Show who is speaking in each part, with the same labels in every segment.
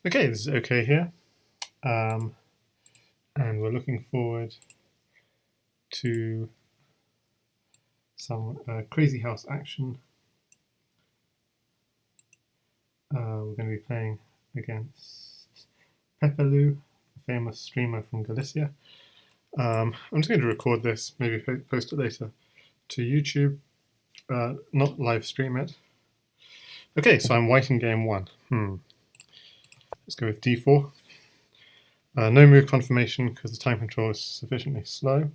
Speaker 1: Okay, this is okay here, um, and we're looking forward to some Crazyhouse action. We're going to be playing against pepellou, a famous streamer from Galicia. I'm just going to record this, maybe post it later to YouTube, not live stream it. Okay, so I'm white in game one. Let's go with d4. No move confirmation because the time control is sufficiently slow.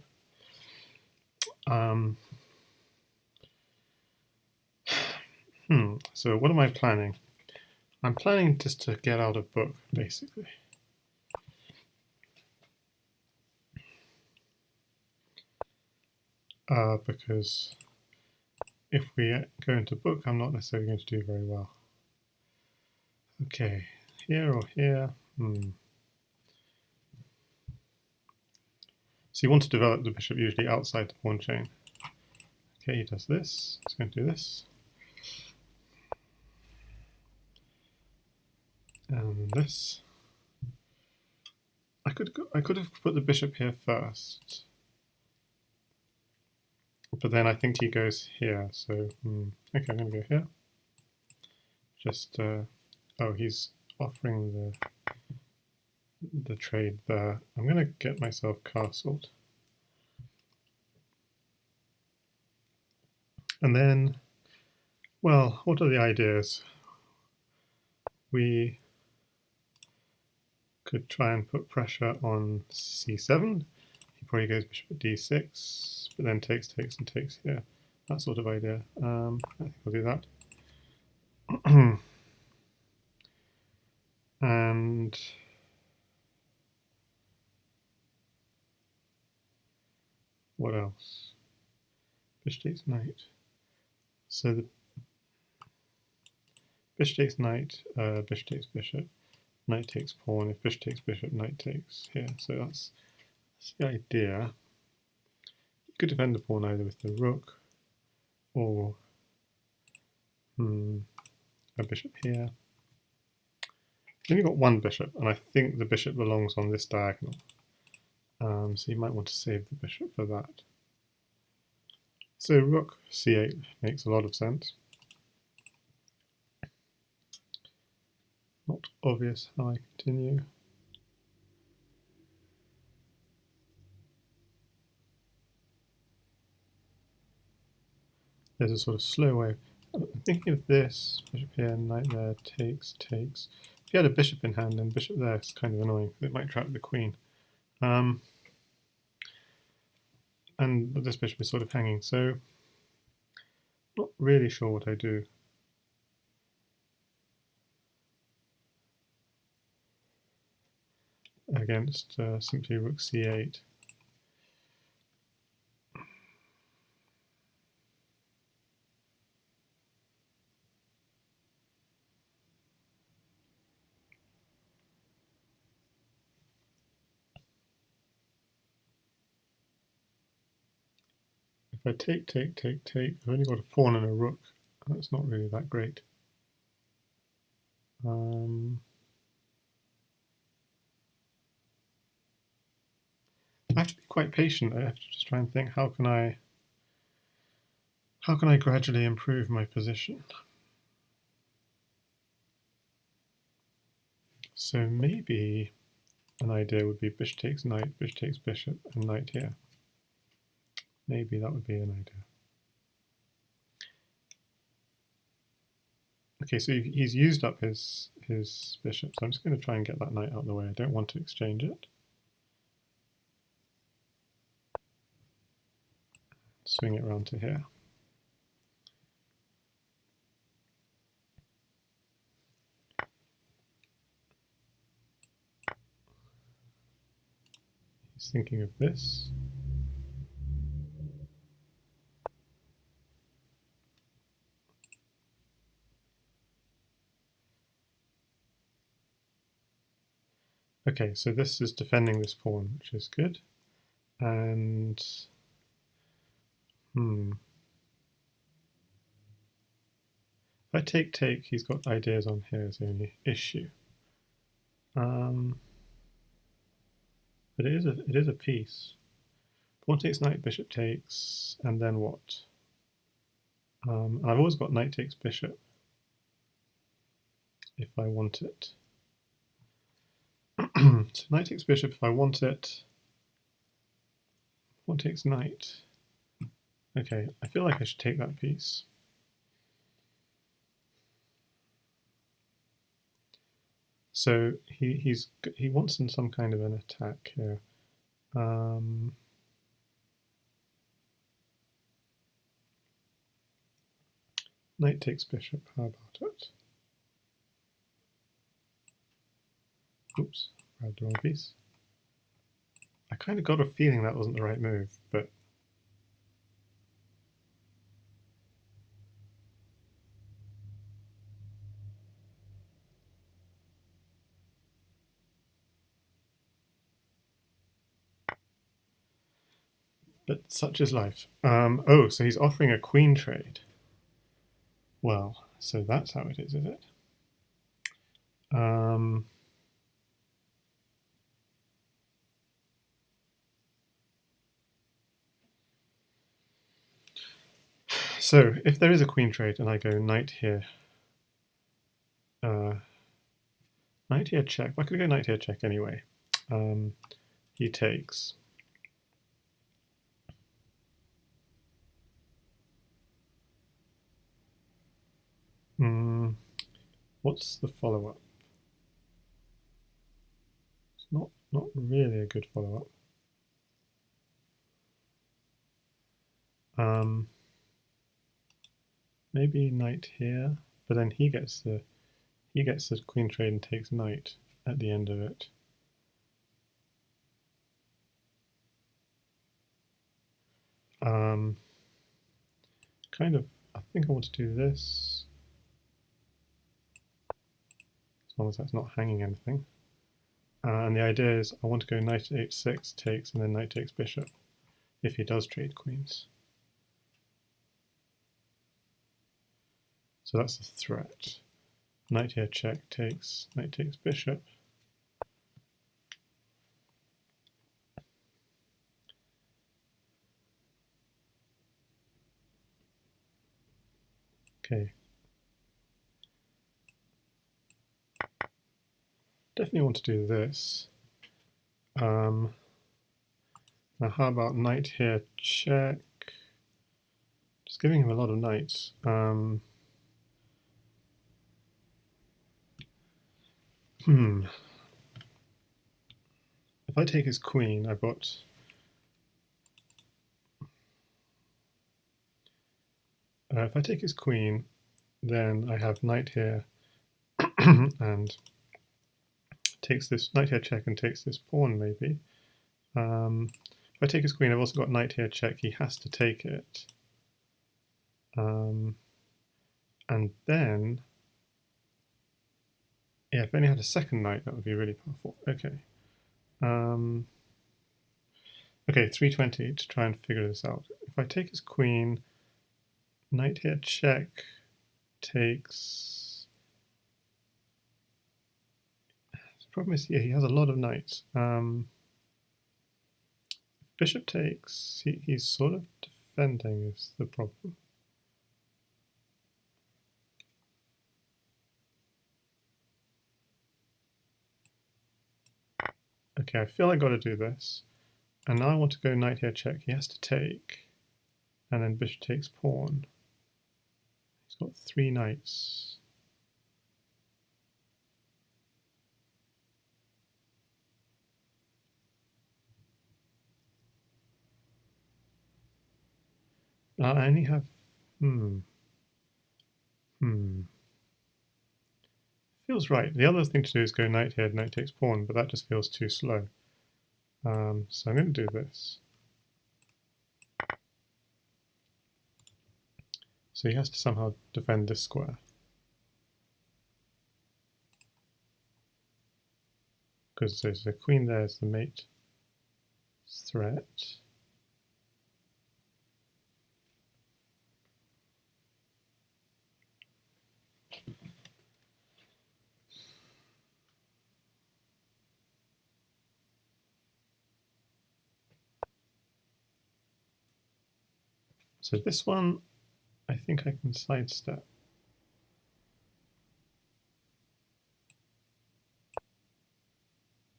Speaker 1: So what am I planning? I'm planning just to get out of book, basically. Because if we go into book, I'm not necessarily going to do very well. Okay, here or here. So you want to develop the bishop usually outside the pawn chain. Okay, he does this. He's going to do this. And this. I could have put the bishop here first. But then I think he goes here, so okay, I'm going to go here. Just oh, he's offering the trade there. I'm going to get myself castled, and then, well, what are the ideas? We could try and put pressure on c7. He probably goes bishop at d6, but then takes and takes here. That sort of idea. I think I'll do that. And what else? Bishop takes knight. So the bishop takes knight, bishop takes bishop, knight takes pawn. If bishop takes bishop, knight takes here. So that's the idea. You could defend the pawn either with the rook or a bishop here. Then you've got one bishop, and I think the bishop belongs on this diagonal. So you might want to save the bishop for that. So rook c8 makes a lot of sense. Not obvious how I continue. There's a sort of slow way. I'm thinking of this, bishop here, knight there, takes. If you had a bishop in hand, then bishop there is kind of annoying. It might trap the queen. And this bishop is sort of hanging, so not really sure what I do. Against simply rook c8. If I take, I've only got a pawn and a rook. That's not really that great. I have to be quite patient. I have to just try and think, how can I gradually improve my position? So maybe an idea would be bishop takes knight, bishop takes bishop, and knight here. Maybe that would be an idea. Okay, so he's used up his bishop, so I'm just going to try and get that knight out of the way. I don't want to exchange it. Swing it around to here. He's thinking of this. Okay, so this is defending this pawn, which is good. And if I take, he's got ideas on here is the only issue. But it is a piece. Pawn takes knight, bishop takes, and then what? I've always got knight takes bishop if I want it. So knight takes bishop if I want it. Pawn takes knight. Okay, I feel like I should take that piece. So he wants some kind of an attack here. Knight takes bishop. How about it? Oops, grabbed the wrong piece. I kind of got a feeling that wasn't the right move, but such is life. Oh, so he's offering a queen trade. Well, so that's how it is it? So if there is a queen trade and I go knight here, knight here check. I could go knight here check anyway. He takes. What's the follow-up? It's not really a good follow-up. Maybe knight here, but then he gets the queen trade and takes knight at the end of it. Kind of, I think I want to do this, as long as that's not hanging anything. And the idea is I want to go knight h6 takes and then knight takes bishop if he does trade queens. So that's the threat. Knight here check takes, knight takes bishop. Okay. Definitely want to do this. Now how about knight here check? Just giving him a lot of knights. If I take his queen, I've got... if I take his queen, then I have knight here and takes this knight here check and takes this pawn maybe. If I take his queen, I've also got knight here check. He has to take it. And then, yeah, if I only had a second knight, that would be really powerful. Okay. Okay, 320 to try and figure this out. If I take his queen, knight here check takes... The problem is, yeah, he has a lot of knights. Bishop takes, he's sort of defending is the problem. Okay, I feel I got to do this. And now I want to go knight here check. He has to take. And then bishop takes pawn. He's got 3 knights. I only have... Feels right. The other thing to do is go knight here, knight takes pawn, but that just feels too slow. So I'm going to do this. So he has to somehow defend this square. Because there's the queen there is the mate threat. So this one, I think I can sidestep.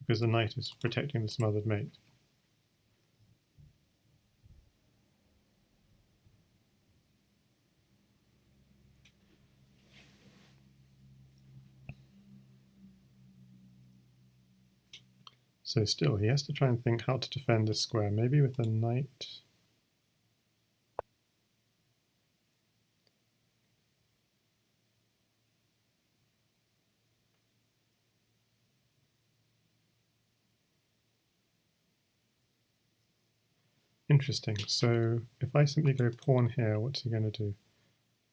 Speaker 1: Because the knight is protecting the smothered mate. So still, he has to try and think how to defend this square. Maybe with a knight. Interesting. So if I simply go pawn here, what's he going to do?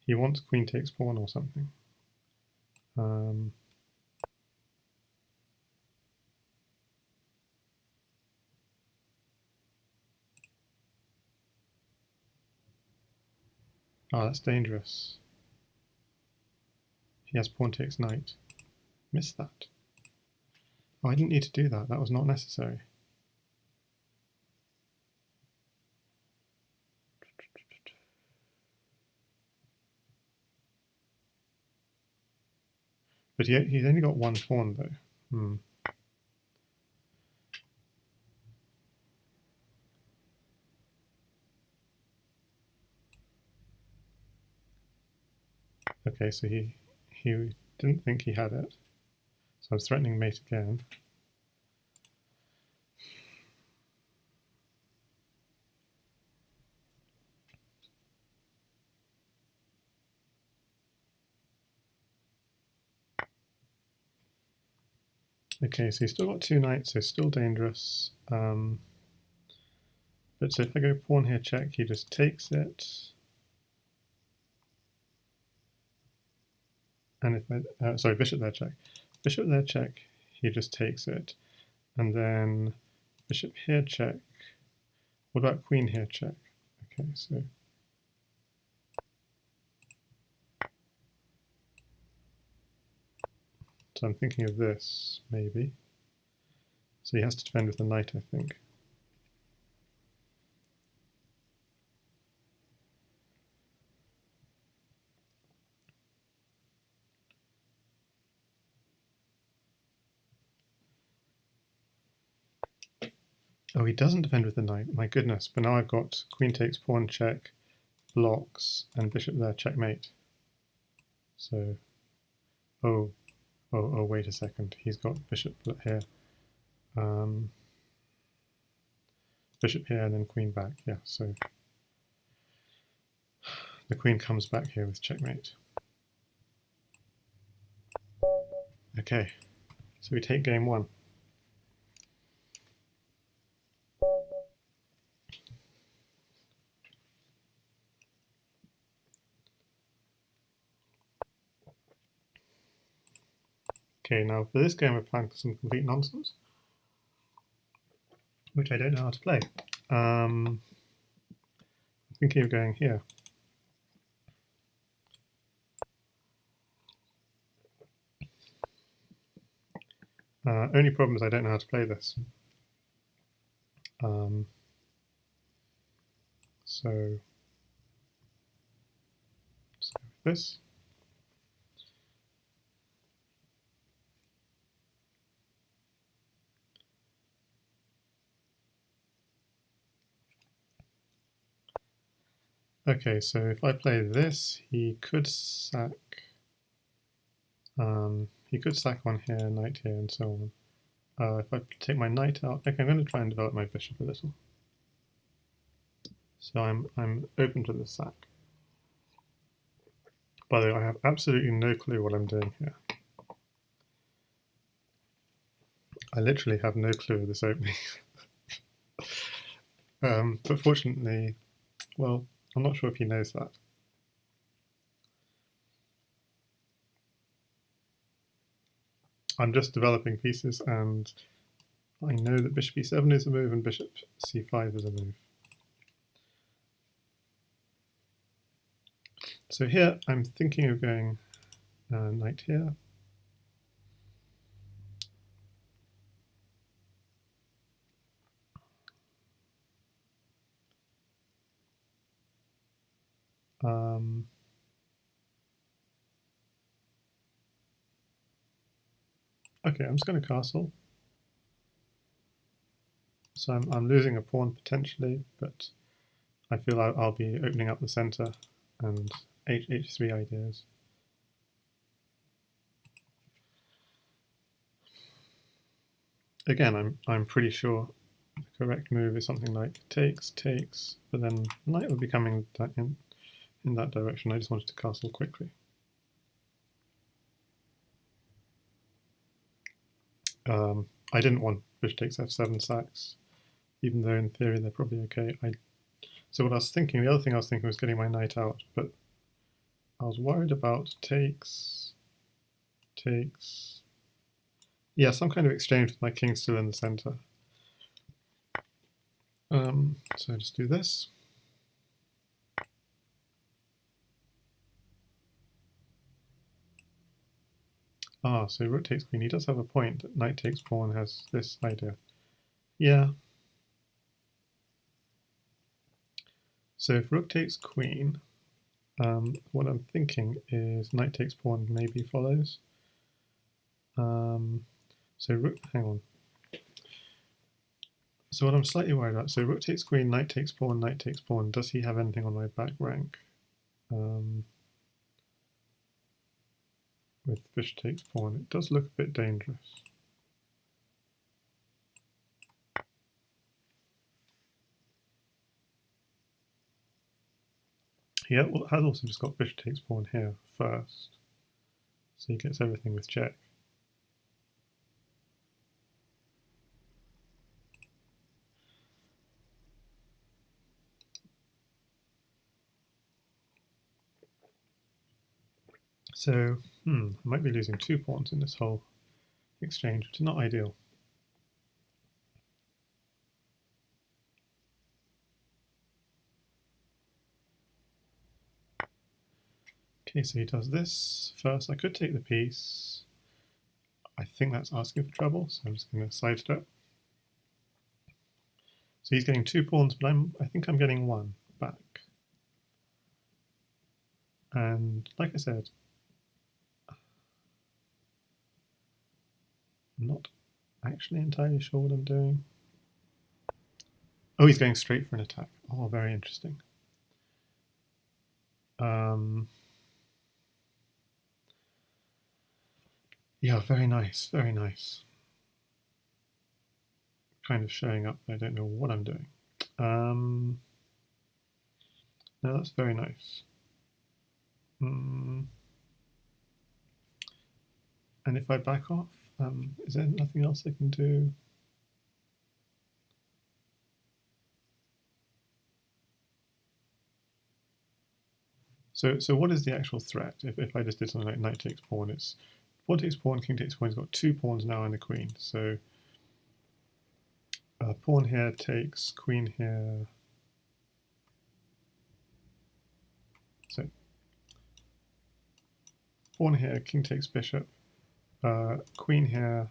Speaker 1: He wants queen takes pawn or something. Oh, that's dangerous. He has pawn takes knight. Missed that. Oh, I didn't need to do that. That was not necessary. But he's only got one pawn, though. Okay, so he didn't think he had it. So I was threatening mate again. Okay, so he's still got two knights, so still dangerous. But so if I go pawn here check, he just takes it. And if I, sorry, bishop there check. Bishop there check, he just takes it. And then bishop here check. What about queen here check? Okay, so I'm thinking of this, maybe. So he has to defend with the knight, I think. Oh, he doesn't defend with the knight. My goodness. But now I've got queen takes pawn check, blocks, and bishop there checkmate. So, oh, wait a second. He's got bishop here. Bishop here and then queen back. Yeah, so the queen comes back here with checkmate. Okay, so we take game one. Okay, now for this game we're playing some complete nonsense, which I don't know how to play. I'm thinking of going here. Only problem is I don't know how to play this. So let's go with this. Okay, so if I play this, he could sack. He could sack on here, knight here, and so on. If I take my knight out, okay, I'm going to try and develop my bishop a little. So I'm open to the sack. By the way, I have absolutely no clue what I'm doing here. I literally have no clue of this opening. But fortunately, well, I'm not sure if he knows that. I'm just developing pieces, and I know that bishop e7 is a move and bishop c5 is a move. So here I'm thinking of going knight here. Um, okay, I'm just going to castle. So I'm losing a pawn potentially, but I feel I'll be opening up the center and h3 ideas. Again, I'm pretty sure the correct move is something like takes, but then knight would be coming in that direction. I just wanted to castle quickly. I didn't want bishop takes f7 sacks, even though in theory they're probably okay. So what I was thinking, the other thing I was thinking was getting my knight out, but I was worried about takes. Yeah, some kind of exchange with my king still in the center. So I just do this. Ah, so rook takes queen. He does have a point that knight takes pawn has this idea. Yeah. So if rook takes queen, what I'm thinking is knight takes pawn maybe follows. So rook, hang on. So what I'm slightly worried about, so rook takes queen, knight takes pawn, knight takes pawn. Does he have anything on my back rank? With bishop takes pawn, it does look a bit dangerous. He has also just got bishop takes pawn here first, so he gets everything with check. So, I might be losing 2 pawns in this whole exchange, which is not ideal. Okay, so he does this first. I could take the piece. I think that's asking for trouble, so I'm just going to sidestep. So he's getting 2 pawns, but I think I'm getting 1 back. And like I said, I'm not actually entirely sure what I'm doing. Oh, he's going straight for an attack. Oh, very interesting. Yeah, very nice, very nice. Kind of showing up, I don't know what I'm doing. No, that's very nice. And if I back off, is there nothing else I can do? So what is the actual threat? If I just did something like knight takes pawn, it's pawn takes pawn, king takes pawn. He's got 2 pawns now and a queen. So pawn here takes, queen here. So pawn here, king takes bishop, queen here.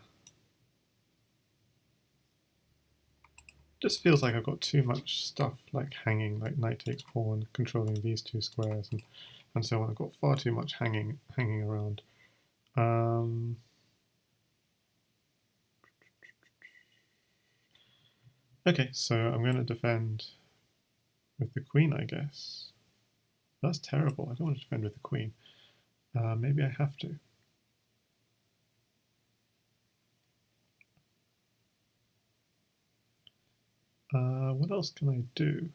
Speaker 1: Just feels like I've got too much stuff like hanging, like knight takes pawn, controlling these 2 squares, and so on. I've got far too much hanging around. Okay, so I'm going to defend with the queen, I guess. That's terrible. I don't want to defend with the queen. Maybe I have to. What else can I do?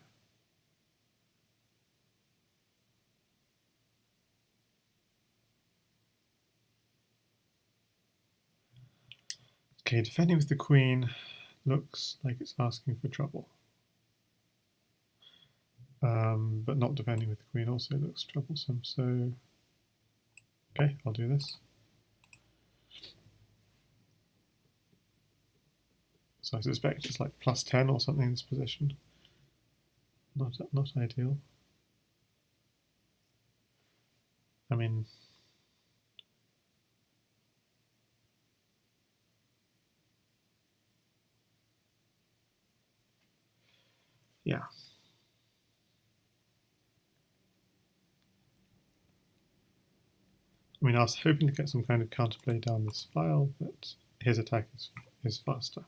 Speaker 1: Okay, defending with the queen looks like it's asking for trouble. But not defending with the queen also looks troublesome, so okay, I'll do this. So I suspect it's like +10 or something in this position. Not ideal. I mean, yeah. I mean, I was hoping to get some kind of counterplay down this file, but his attack is faster.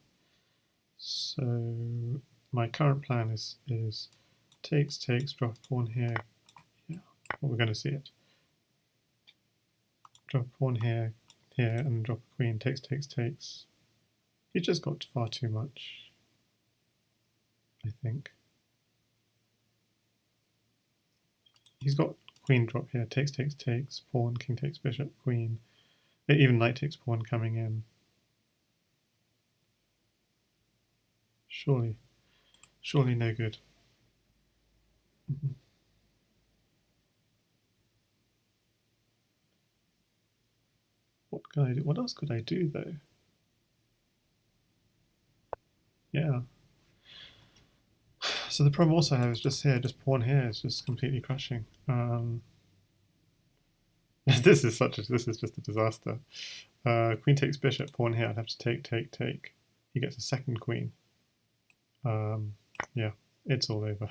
Speaker 1: So my current plan is takes, drop a pawn here. Yeah, well, we're going to see it. Drop a pawn here, and drop a queen. Takes. He just got far too much, I think. He's got queen drop here. Takes, pawn, king takes bishop, queen. Even knight takes pawn coming in. Surely no good. What can I do? What else could I do though? Yeah. So the problem also I have is just here, just pawn here is just completely crushing. This is just a disaster. Queen takes bishop, pawn here. I'd have to take. He gets a second queen. Yeah, it's all over.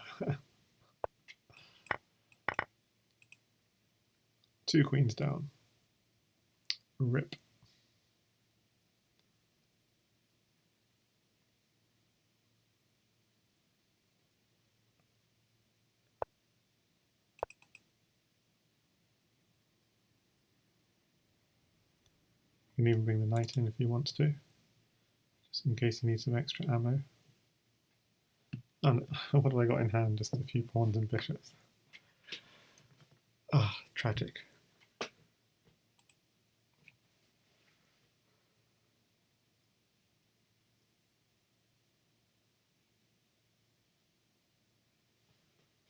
Speaker 1: 2 queens down. Rip. You can even bring the knight in if he wants to, just in case he needs some extra ammo. And what have I got in hand? Just a few pawns and bishops. Ah, tragic.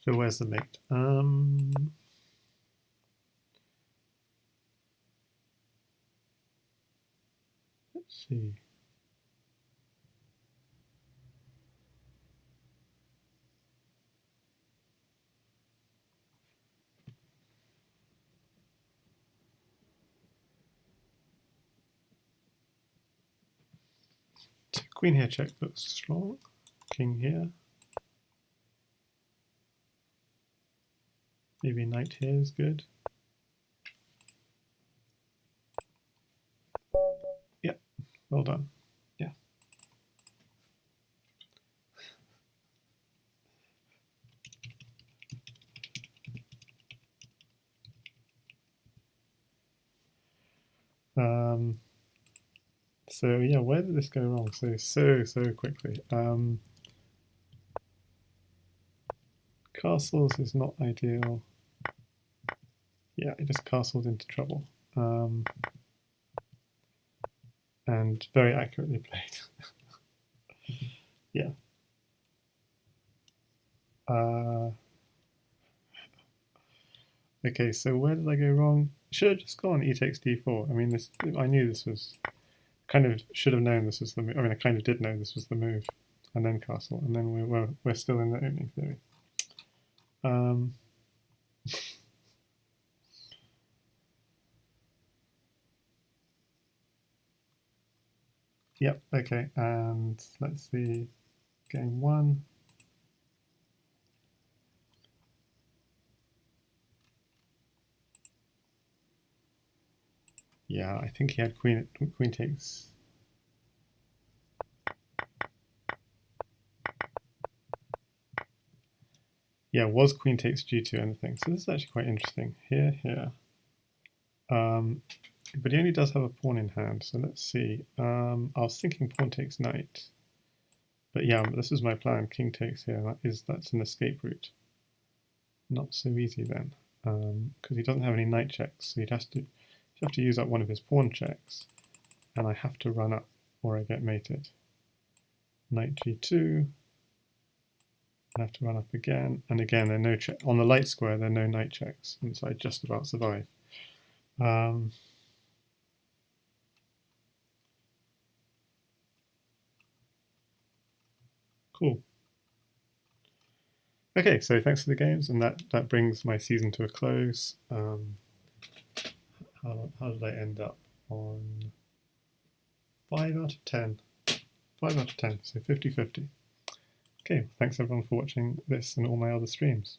Speaker 1: So where's the mate? Let's see. Queen here check looks strong. King here. Maybe knight here is good. Yeah, well done. Yeah. So yeah, where did this go wrong so quickly? Castles is not ideal. Yeah, it just castled into trouble. And very accurately played. Yeah. Okay, so where did I go wrong? Should have just gone e takes d4. I mean, I knew this was, kind of should have known this was the move. I mean, I kind of did know this was the move, and then castle, and then we're still in the opening theory. Yep. Okay, and let's see, game 1. Yeah, I think he had queen takes. Yeah, was queen takes g2 anything? So this is actually quite interesting. Here. But he only does have a pawn in hand, so let's see. I was thinking pawn takes knight. But yeah, this is my plan. King takes here. That's an escape route. Not so easy then, because he doesn't have any knight checks. So he'd have to use up one of his pawn checks, and I have to run up or I get mated. Knight g2. I have to run up again, and again there are no check on the light square. There are no knight checks, and so I just about survive. Cool. Okay, so thanks for the games, and that brings my season to a close. How did I end up? On 5 out of 10. 5 out of 10, so 50-50. Okay, thanks everyone for watching this and all my other streams.